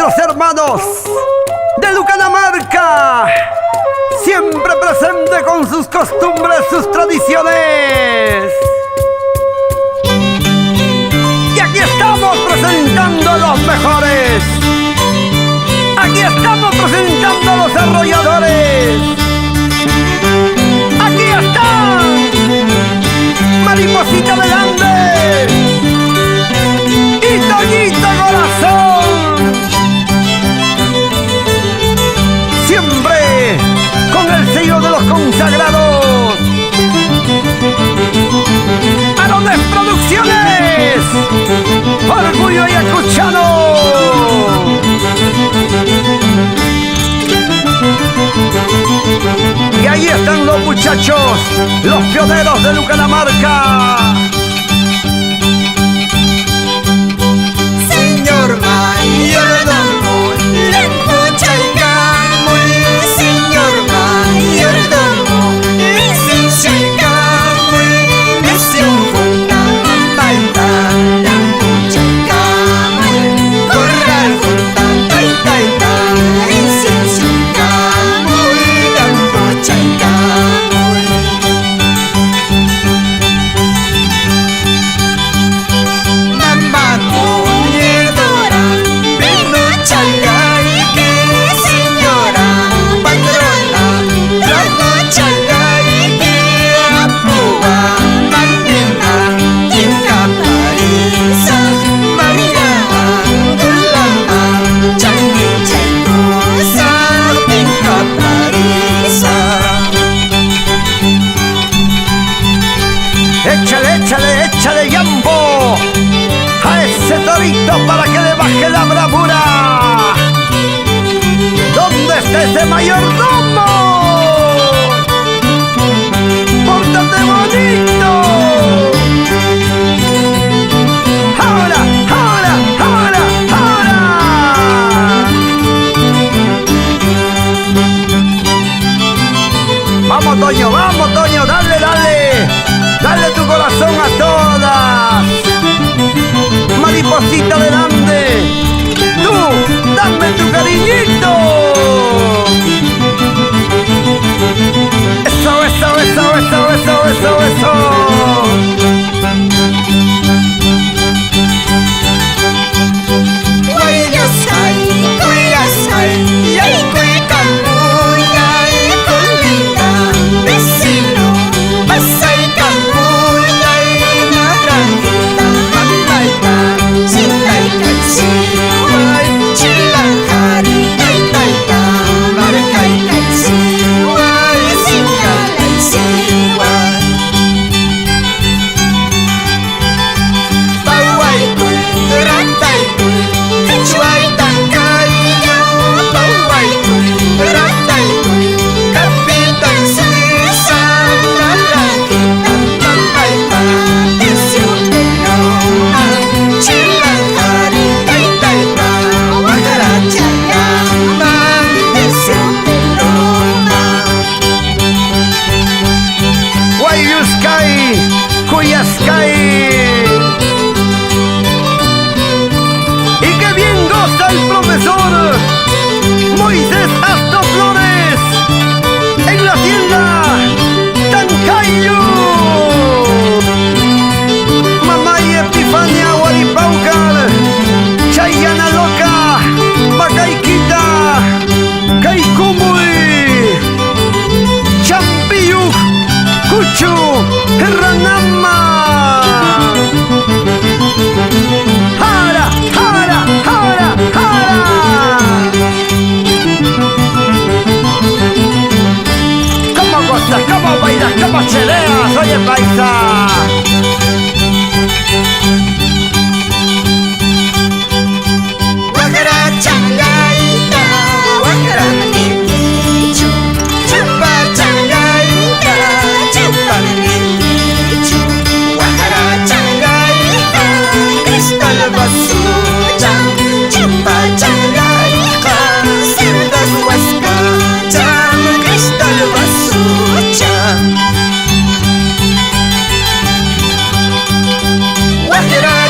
los hermanos de Lucanamarca, siempre presente con sus costumbres, sus tradiciones. Y aquí estamos presentando a los mejores. Aquí estamos presentando a los arrolladores. Aquí están Mariposita del Andes y Toñito Corazón, siempre con el sello de los consagrados. Arones Producciones, orgullo ayacuchano. Y ahí están los muchachos, los pioneros de Lucanamarca. Señor mayordomo, le escucha el camuy. Señor mayordomo, le escucha el camuy. Me se junta mambalta, le escucha el camuy. Corral junta, tai tai ta, le escucha el camuy. Le escucha el camuy. Mamá ponedora, vino chalgar y que señora patrona, trajo chalgar y que apua mantena, tinga parisa, María Angulama, changi chalcosa, tinga parisa. Échale, échale, échale Yambo a ese torito para que le baje la bravura. ¿Dónde está ese mayordomo? ¡Pórtate bonito! ¡Ahora, ahora, ahora, ahora! Vamos Toño, dale, dale. Dale tu corazón a todas. Mariposita del Andes, tú, dame tu cariñito. Eso, eso, eso, eso, eso, eso, eso. Guayasay, y ay cuecamuya, y colita, vecino, pasay camuya, y naranjita, mambalta, chilay calciway, chilajari, tay tay ta, marcay calciway, singalay siway. Baway kuy, ratay kuy, kachway tangkay, baway kuy, ratay kuy, kapitan Suiza, naranjita, mambalta, terciopelona, chilajari, tay tay ta, guajarachayama, terciopelona. Guayuscay, Cuyascay. Y qué bien goza el profesor Moisés Astro Flores en la tienda Tancayo. Mamá y Epifania Guaripaucar, Chayana Loca, Pacaiquita, Caicumuy, Champiyuc, Cuchu, Ranama. ¡Jara, jara, jara, jara! ¿Cómo gozas, cómo bailas, cómo cheleas, oye paisa? Guajarachayayta, guajaramanilquichu, chupachayayta, chupamanilquichu, guajarachayayta, cristal basucha, chupachayayta, cerdas huascacha, cristal basucha. Guajaracha